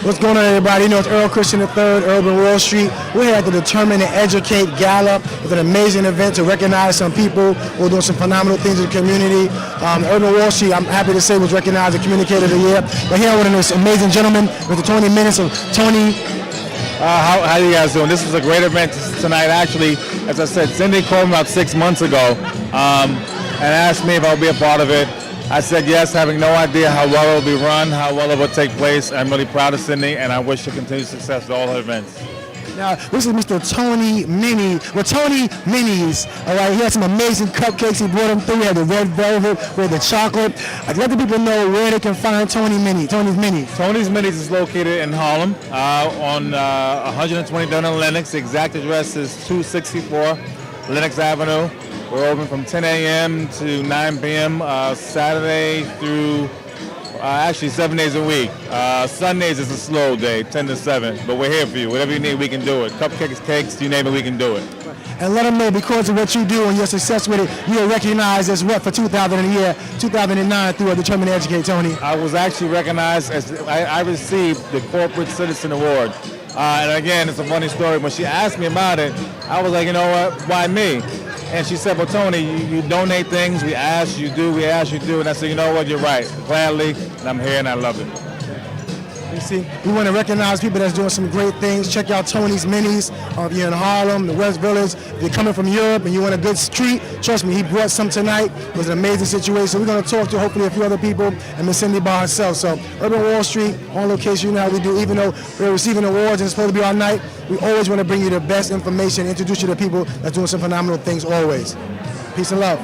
What's going on, everybody? You know, it's Earl Christian III, Urban Wall Street. We're here at the Determine and Educate Gala. It's an amazing event to recognize some people who are doing some phenomenal things in the community. Urban Wall Street, I'm happy to say, was recognized as Communicator of the Year. We're here with this amazing gentleman, Mr. Tony Minutes. Tony. How you guys doing? This was a great event tonight. Actually, as I said, Cindy called me about 6 months ago and asked me if I would be a part of it. I said yes, having no idea how well it will be run, how well it will take place. I'm really proud of Cindy, and I wish her continued success to all her events. Now, this is Mr. Tony Mini. Well, Tony Minis, all right, he had some amazing cupcakes. He brought them through. He had the red velvet with the chocolate. I'd let the people know where they can find Tony's Minis. Tony's Minis is located in Harlem on 123rd and Lenox. The exact address is 264 Lenox Avenue. We're open from 10 a.m. to 9 p.m. Saturday through actually 7 days a week. Sundays is a slow day, 10 to 7. But we're here for you. Whatever you need, we can do it. Cupcakes, cakes, you name it, we can do it. And let them know, because of what you do and your success with it, you are recognized as what for 2009 through a Determine and Educate, Tony? I was actually recognized as, I received the Corporate Citizen Award. And again, it's a funny story. When she asked me about it, I was like, you know what, why me? And she said, well, Tony, you donate things. We ask, you do. We ask, you do. And I said, you know what? You're right. Gladly. And I'm here, and I love it. You see, we want to recognize people that's doing some great things. Check out Tony's Minis. If you're in Harlem, the West Village, if you're coming from Europe and you want a good street, trust me, he brought some tonight. It was an amazing situation. We're going to talk to hopefully a few other people and Miss Cindy by herself. So Urban Wall Street, on location, you know how we do. Even though we're receiving awards and it's supposed to be our night, we always want to bring you the best information, introduce you to people that's doing some phenomenal things always. Peace and love.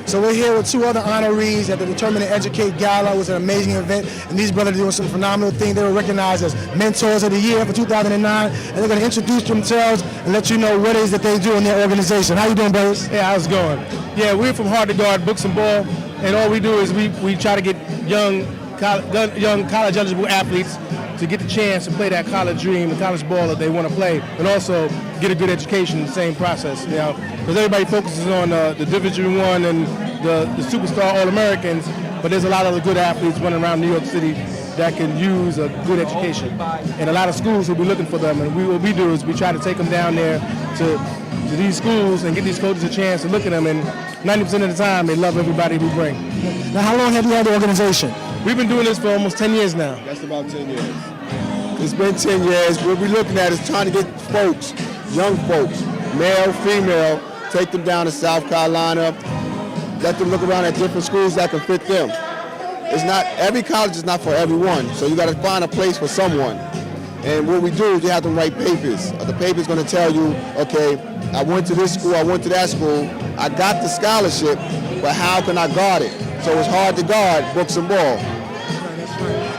So we're here with two other honorees at the Determine and Educate Gala. It was an amazing event, and these brothers are doing some phenomenal things. They were recognized as Mentors of the Year for 2009, and they're going to introduce themselves and let you know what it is that they do in their organization. How you doing, brothers? Yeah, how's it going? Yeah, we're from Hard to Guard Books and Ball, and all we do is we try to get young college eligible athletes to get the chance to play that college dream, the college ball that they want to play, and also get a good education in the same process. You know, because everybody focuses on the Division I and the superstar All-Americans, but there's a lot of other good athletes running around New York City that can use a good education, and a lot of schools will be looking for them. And what we do is we try to take them down there to these schools and get these coaches a chance to look at them. And 90% of the time, they love everybody we bring. Now, how long have you had the organization? We've been doing this for almost 10 years now. That's about 10 years. It's been 10 years. What we're looking at is trying to get folks, young folks, male, female, take them down to South Carolina, let them look around at different schools that can fit them. It's not, every college is not for everyone, so you got to find a place for someone. And what we do is you have to write papers. The paper's going to tell you, okay, I went to this school, I went to that school, I got the scholarship, but how can I guard it? So it's hard to guard Books and Ball.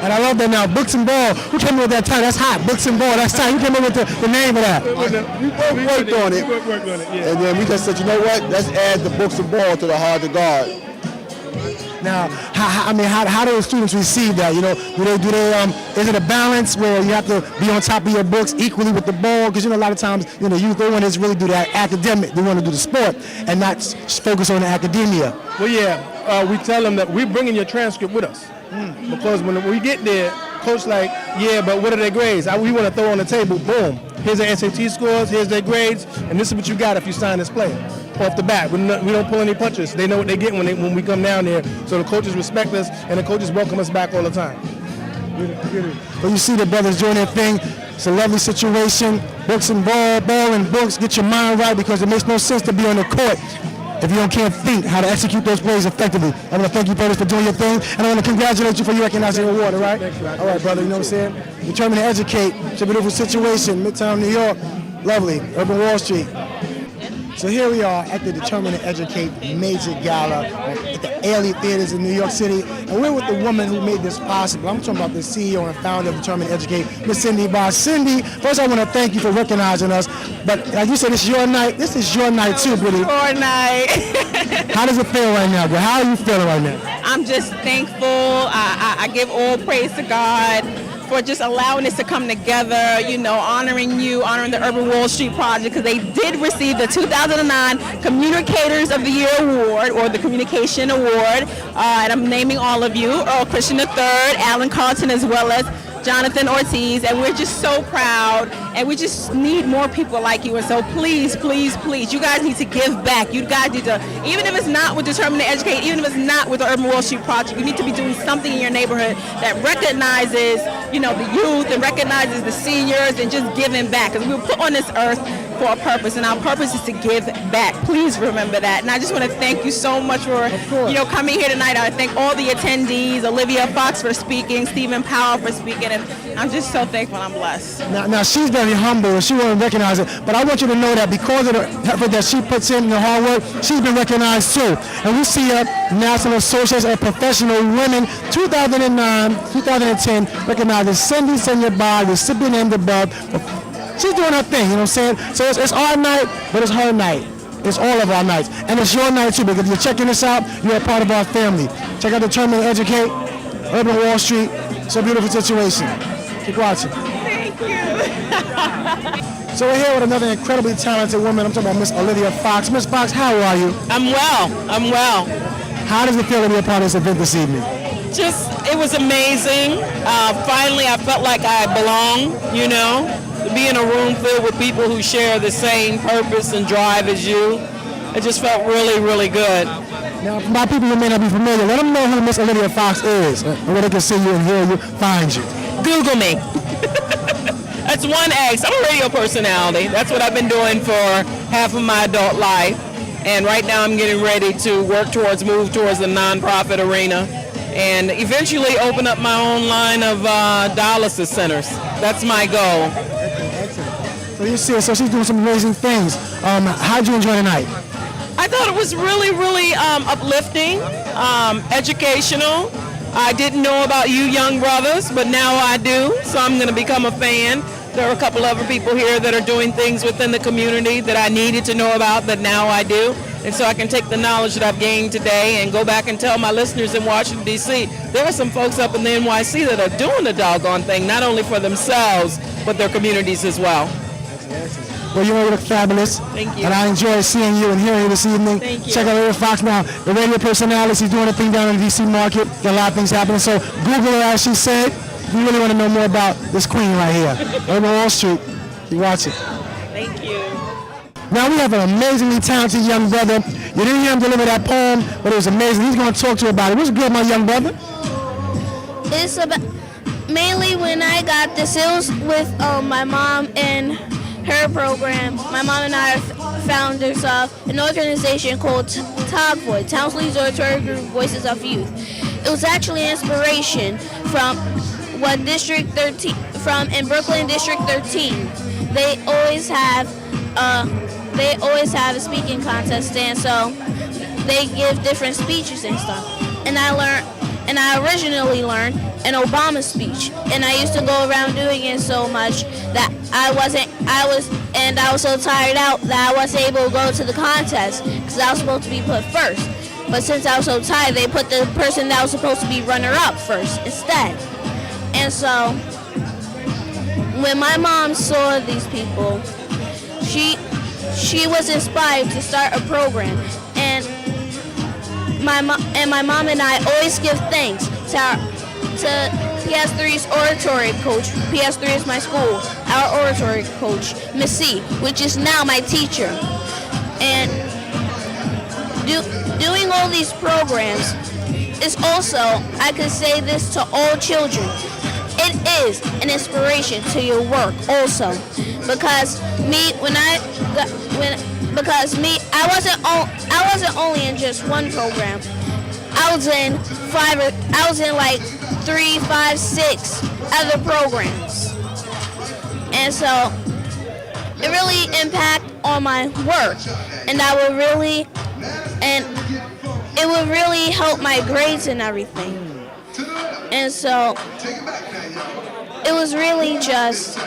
And I love that now, Books and Ball. Who came up with that title? That's hot, Books and Ball. That's tight. Who came up with the name of that? We both worked on it. Yeah. And then we just said, you know what? Let's add the Books and Ball to the Hard to Guard. Now, how do the students receive that? You know, is it a balance where you have to be on top of your books equally with the ball? Because, you know, a lot of times, you know, youth, they want to really do that academic. They want to do the sport and not focus on the academia. Well, yeah, we tell them that we're bringing your transcript with us. Because when we get there, coach like, yeah, but what are their grades? We want to throw on the table, boom. Here's their SAT scores, here's their grades, and this is what you got if you sign this player. Off the bat, we don't pull any punches. They know what they get when we come down there. So the coaches respect us, and the coaches welcome us back all the time. Well, you see the brothers doing their thing. It's a lovely situation. Books and ball and books. Get your mind right, because it makes no sense to be on the court if you can't think how to execute those plays effectively. I want to thank you, brothers, for doing your thing, and I want to congratulate you for your recognizing your award, all right? Thank you. All right, brother, you know what I'm saying? Determine to Educate. It's a beautiful situation, Midtown New York. Lovely, Urban Wall Street. So here we are at the Determine to Educate Major Gala at the Ailey Theaters in New York City, and we're with the woman who made this possible. I'm talking about the CEO and founder of Determine to Educate, Miss Cindy Barr. Cindy, first I want to thank you for recognizing us, but like you said, this is your night. This is your night too, Billy. Your night. How does it feel right now, girl? How are you feeling right now? I'm just thankful. I give all praise to God for just allowing us to come together, you know, honoring you, honoring the Urban Wall Street Project, because they did receive the 2009 Communicators of the Year Award, or the Communication Award, and I'm naming all of you, Earl Christian III, Alan Carlton, as well as Jonathan Ortiz, and we're just so proud, and we just need more people like you. And so please, please, please, you guys need to give back. You guys need to, even if it's not with Determined to Educate, even if it's not with the Urban Wall Street Project, you need to be doing something in your neighborhood that recognizes, you know, the youth and recognizes the seniors, and just giving back. Because we were put on this earth for a purpose, and our purpose is to give back. Please remember that. And I just want to thank you so much for, you know, coming here tonight. I thank all the attendees, Olivia Fox for speaking, Stephen Powell for speaking, and I'm just so thankful and I'm blessed. Now she's very humble and she won't recognize it, but I want you to know that because of the effort that she puts in the hard work, she's been recognized too. And we see her National Association of Professional Women 2009, 2010 recognizes Cindy Senyabai, recipient and above. She's doing her thing, you know what I'm saying? So it's our night, but it's her night. It's all of our nights. And it's your night too, because if you're checking this out, you're a part of our family. Check out Determined to Educate, Urban Wall Street. It's a beautiful situation. Keep watching. Thank you. So we're here with another incredibly talented woman. I'm talking about Miss Olivia Fox. Miss Fox, how are you? I'm well. How does it feel to be a part of this event this evening? It was amazing. Finally, I felt like I belong, you know, to be in a room filled with people who share the same purpose and drive as you. It just felt really, really good. Now, for my people who may not be familiar, let them know who Miss Olivia Fox is, and where they can see you and hear you, find you. Google me. That's one X. I'm a radio personality. That's what I've been doing for half of my adult life. And right now I'm getting ready to move towards the nonprofit arena, and eventually open up my own line of dialysis centers. That's my goal. Excellent. So you see, so she's doing some amazing things. How'd you enjoy the night? I thought it was really, really uplifting, educational. I didn't know about you young brothers, but now I do, so I'm going to become a fan. There are a couple other people here that are doing things within the community that I needed to know about that now I do. And so I can take the knowledge that I've gained today and go back and tell my listeners in Washington, D.C., there are some folks up in the NYC that are doing the doggone thing, not only for themselves, but their communities as well. Well, you look fabulous. Thank you. And I enjoy seeing you and hearing you this evening. Thank you. Check out Olivia Fox now. The radio personality, she's doing a thing down in the D.C. market. Got a lot of things happening. So Google her, as she said. If you really want to know more about this queen right here, Urban Wall Street, you watch it. Thank you. Now we have an amazingly talented young brother. You didn't hear him deliver that poem, but it was amazing. He's going to talk to you about it. What's good, my young brother? It's about mainly when I got this. It was with my mom and her program. My mom and I are founders of an organization called TOGVOID, Townsley's Oratory Group Voices of Youth. It was actually an inspiration from what District 13, from in Brooklyn District 13. They always have a speaking contest, and so they give different speeches and stuff. And I originally learned an Obama speech, and I used to go around doing it so much that I was so tired out that I wasn't able to go to the contest because I was supposed to be put first. But since I was so tired, they put the person that was supposed to be runner-up first instead. And so when my mom saw these people, she was inspired to start a program, and my mom and I always give thanks to PS3's oratory coach. PS3 is my school. Our oratory coach, Miss C, which is now my teacher. And doing all these programs is also, I could say this to all children, it is an inspiration to your work also, because I wasn't only in just one program. I was in like 3, 5, 6 other programs, and so it really impacted on my work, and it would really help my grades and everything. And so it was really just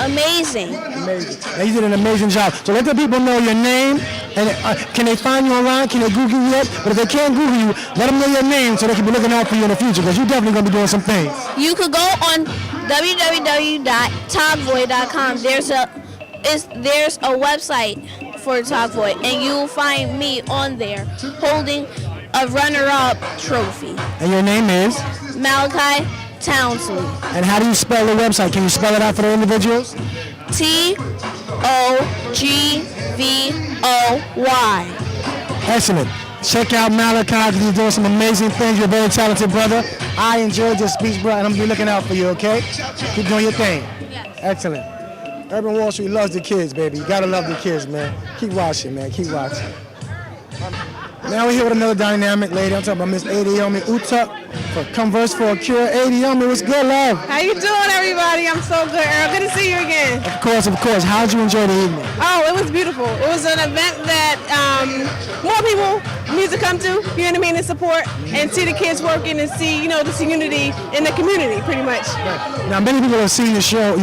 amazing. Amazing. Now, you did an amazing job. So let the people know your name And can they find you online? Can they Google you yet? But if they can't Google you, let them know your name so they can be looking out for you in the future because you're definitely going to be doing some things. You could go on www.talkvoid.com. There's a website for Talk Void, and you'll find me on there holding a runner-up trophy. And your name is? Malachi Townsley. And how do you spell the website? Can you spell it out for the individuals? TOGVOY. Excellent. Check out Malachi because he's doing some amazing things. You're a very talented brother. I enjoyed your speech, bro, and I'm going to be looking out for you, okay? Keep doing your thing. Yes. Excellent. Urban Wall Street loves the kids, baby. You got to love the kids, man. Keep watching, man. Keep watching. Now we're here with another dynamic lady. I'm talking about Miss Adiomi Utuck for Converse for a Cure. Adiomi, what's good, love? How you doing, everybody? I'm so good, Earl. Good to see you again. Of course, of course. How'd you enjoy the evening? Oh, it was beautiful. It was an event that more people need to come to, you know what I mean, and support and see the kids working and see, this unity in the community, pretty much. Now, many people have seen your show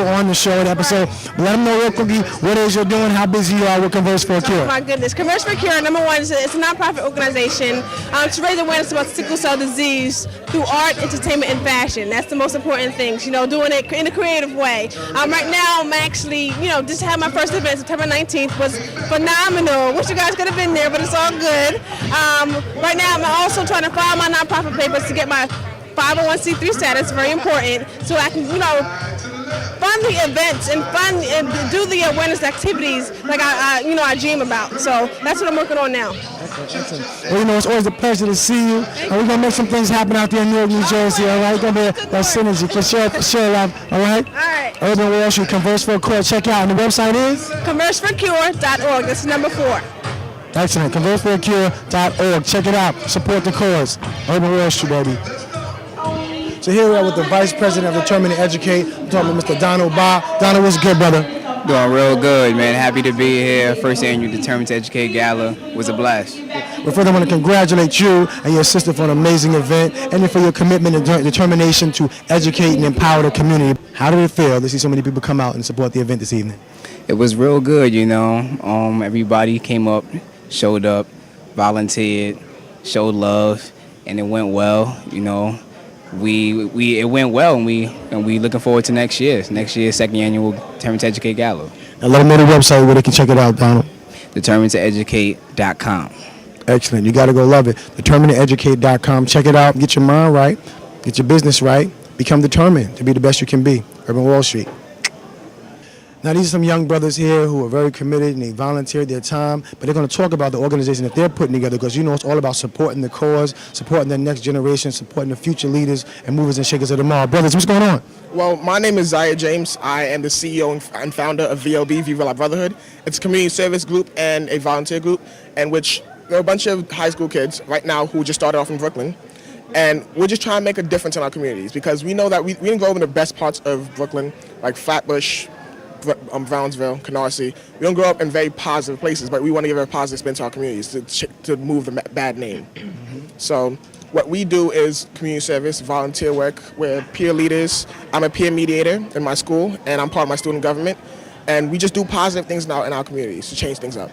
on the show, the episode. But let them know real quickly what it is you're doing, how busy you are with Converse for a Cure. Oh, my goodness. Converse for Cure, number one, it's a nonprofit organization to raise awareness about sickle cell disease through art, entertainment, and fashion. That's the most important things, doing it in a creative way. Right now, I'm actually, just had my first event, September 19th, was phenomenal. Wish you guys could have been there, but it's all good. Right now, I'm also trying to file my nonprofit papers to get my 501c3 status, very important, so I can, fund the events and do the awareness activities like I dream about. So that's what I'm working on now. Excellent. Well, it's always a pleasure to see you. And we're going to make some things happen out there in Newark, New Jersey, all right? Going to be that synergy for sure, love, all right? All right. Urban Wall Street, Converse for a Cure. Check out. And the website is? ConverseForCure.org. That's number 4. Excellent. ConverseForACure.org. Check it out. Support the cause. Urban Wall Street, baby. So here we are with the Vice President of Determine to Educate. I'm talking to Mr. Donald Ba. Donald, what's good, brother? Doing real good, man. Happy to be here. First annual Determined to Educate Gala was a blast. Well, further, I want to congratulate you and your sister for an amazing event and for your commitment and determination to educate and empower the community. How did it feel to see so many people come out and support the event this evening? It was real good, Everybody came up, showed up, volunteered, showed love, and it went well, It went well, and we looking forward to next year's second annual Determined to Educate Gala. And let them know the website where they can check it out, Donald. DeterminedToEducate.com. Excellent. You got to go love it. DeterminedToEducate.com. Check it out. Get your mind right. Get your business right. Become determined to be the best you can be. Urban Wall Street. Now, these are some young brothers here who are very committed and they volunteered their time, but they're going to talk about the organization that they're putting together because, it's all about supporting the cause, supporting the next generation, supporting the future leaders and movers and shakers of tomorrow. Brothers, what's going on? Well, my name is Zaya James. I am the CEO and founder of VLB, Viva La Brotherhood. It's a community service group and a volunteer group in which there are a bunch of high school kids right now who just started off in Brooklyn. And we're just trying to make a difference in our communities because we know that we didn't grow up in the best parts of Brooklyn, like Flatbush, Brownsville, Canarsie. We don't grow up in very positive places, but we want to give a positive spin to our communities to move the bad name. Mm-hmm. So what we do is community service, volunteer work. We're peer leaders. I'm a peer mediator in my school, and I'm part of my student government. And we just do positive things now in our communities to change things up.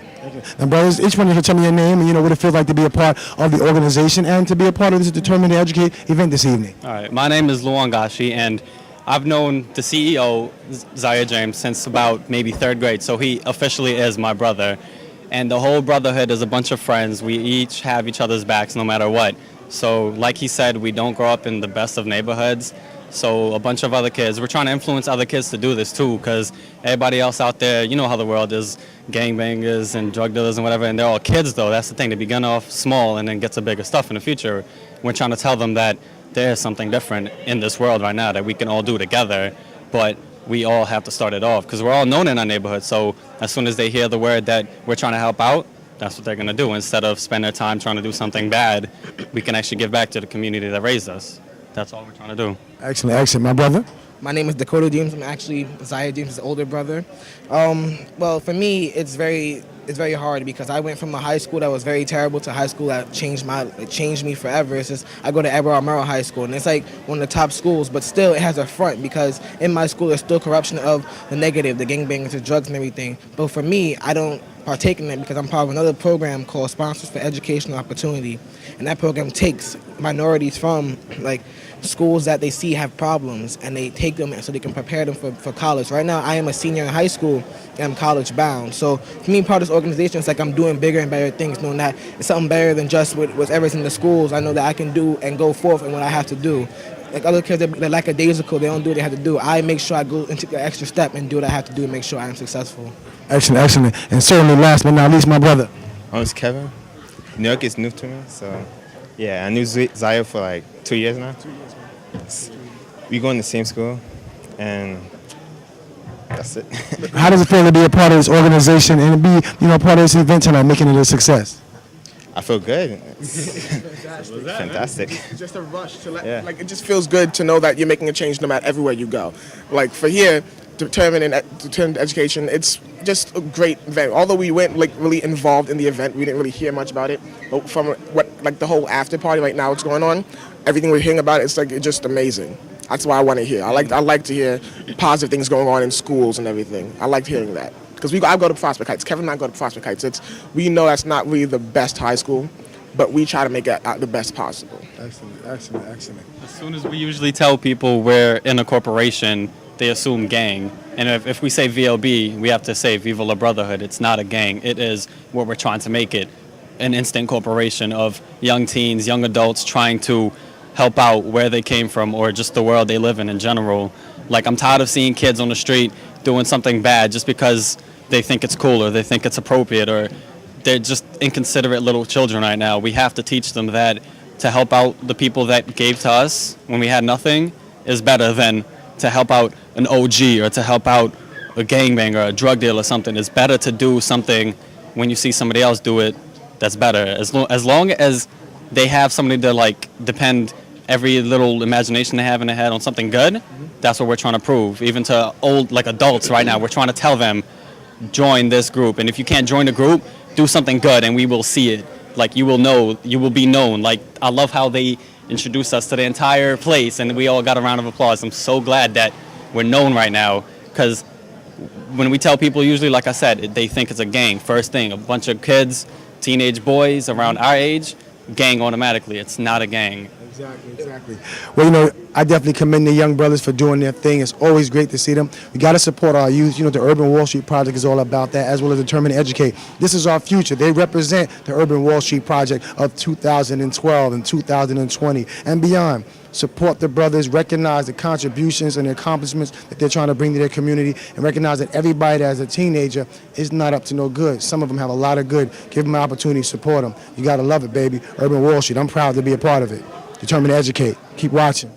And brothers, each one of you can tell me your name and what it feels like to be a part of the organization and to be a part of this Determined to Educate event this evening. All right, my name is Luangashi, and I've known the CEO, Zaya James, since about maybe 3rd grade, so he officially is my brother. And the whole brotherhood is a bunch of friends. We each have each other's backs no matter what. So like he said, we don't grow up in the best of neighborhoods. So a bunch of other kids, we're trying to influence other kids to do this too, because everybody else out there, you know how the world is, gangbangers and drug dealers and whatever, and they're all kids though. That's the thing, they begin off small and then get to bigger stuff in the future. We're trying to tell them that there's something different in this world right now that we can all do together, but we all have to start it off because we're all known in our neighborhood. So as soon as they hear the word that we're trying to help out, that's what they're going to do. Instead of spend their time trying to do something bad, we can actually give back to the community that raised us. That's all we're trying to do. Excellent, excellent. My brother? My name is Dakota James. I'm actually Zaya James' older brother. Well, for me, it's very it's very hard because I went from a high school that was very terrible to a high school that changed me forever. It's just I go to Edward Murrow High School, and it's like one of the top schools, but still it has a front because in my school there's still corruption of the negative, the gangbangers, the drugs and everything. But for me, I don't partake in it because I'm part of another program called Sponsors for Educational Opportunity, and that program takes minorities from like schools that they see have problems, and they take them so they can prepare them for college. Right now, I am a senior in high school, and I'm college bound. So for me, part of this organization, it's like I'm doing bigger and better things, knowing that it's something better than just whatever's in the schools. I know that I can do and go forth in what I have to do. Like other kids, they're lackadaisical, they don't do what they have to do. I make sure I go and take the extra step and do what I have to do and make sure I am successful. Excellent, excellent. And certainly last but not least, my brother. My name's Kevin. New York is new to me, so yeah, I knew Zaya for like 2 years now. We go in the same school, and that's it. How does it feel to be a part of this organization and to be, part of this event tonight, making it a success? I feel good. Fantastic. It's just a rush to like it just feels good to know that you're making a change no matter everywhere you go. Like for here, determined education, it's just a great event. Although we weren't like really involved in the event, we didn't really hear much about it. But from what like the whole after party right now, what's going on, everything we're hearing about, it's just amazing. That's why I want to hear. I like to hear positive things going on in schools and everything. I like hearing that. Because I go to Prospect Heights. Kevin and I go to Prospect Heights. We know that's not really the best high school, but we try to make it the best possible. Excellent, excellent, excellent. As soon as we usually tell people we're in a corporation, they assume gang. And if we say VLB, we have to say Viva la Brotherhood. It's not a gang. It is what we're trying to make it, an instant corporation of young teens, young adults trying to help out where they came from or just the world they live in general. Like, I'm tired of seeing kids on the street doing something bad just because they think it's cool or they think it's appropriate, or they're just inconsiderate little children right now. We have to teach them that to help out the people that gave to us when we had nothing is better than to help out an OG or to help out a gangbanger or a drug dealer or something. It's better to do something when you see somebody else do it that's better. As long as they have somebody to like depend every little imagination they have in their head on something good, that's what we're trying to prove. Even to old like adults right now, we're trying to tell them, join this group. And if you can't join the group, do something good and we will see it. Like, you will know, you will be known. Like, I love how they introduced us to the entire place and we all got a round of applause. I'm so glad that we're known right now, because when we tell people, usually, like I said, they think it's a gang. First thing, a bunch of kids, teenage boys around our age, gang automatically. It's not a gang. Exactly. Well, I definitely commend the young brothers for doing their thing. It's always great to see them. We got to support our youth. The Urban Wall Street Project is all about that, as well as Determine to Educate. This is our future. They represent the Urban Wall Street Project of 2012 and 2020 and beyond. Support the brothers, recognize the contributions and the accomplishments that they're trying to bring to their community, and recognize that everybody that is a teenager is not up to no good. Some of them have a lot of good. Give them an opportunity, support them. You got to love it, baby. Urban Wall Street, I'm proud to be a part of it. Determined to Educate. Keep watching.